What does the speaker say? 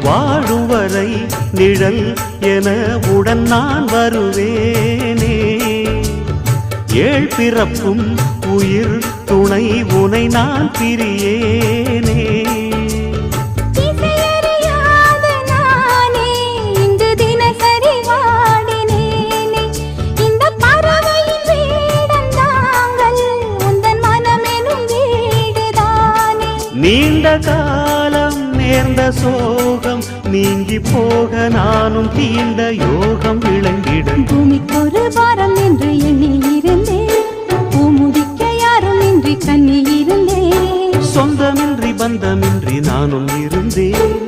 வாழும் வரை நிழல் என உடன் நான் வருவேனே. ஏழ் பிறப்பும் உயிர் துணை உனை நான் பிரியேனே. நீண்ட காலம் நேர்ந்த சோகம் நீங்கி போக நானும் தீண்ட யோகம் விளங்கிடும். பூமிக்கொரு வாரம் என்று எண்ணி இருந்தேன், பூமுதிக்க யாரும் இன்றி கண்ணி இருந்தேன். சொந்தமின்றி பந்தமின்றி நானும் இருந்தேன்.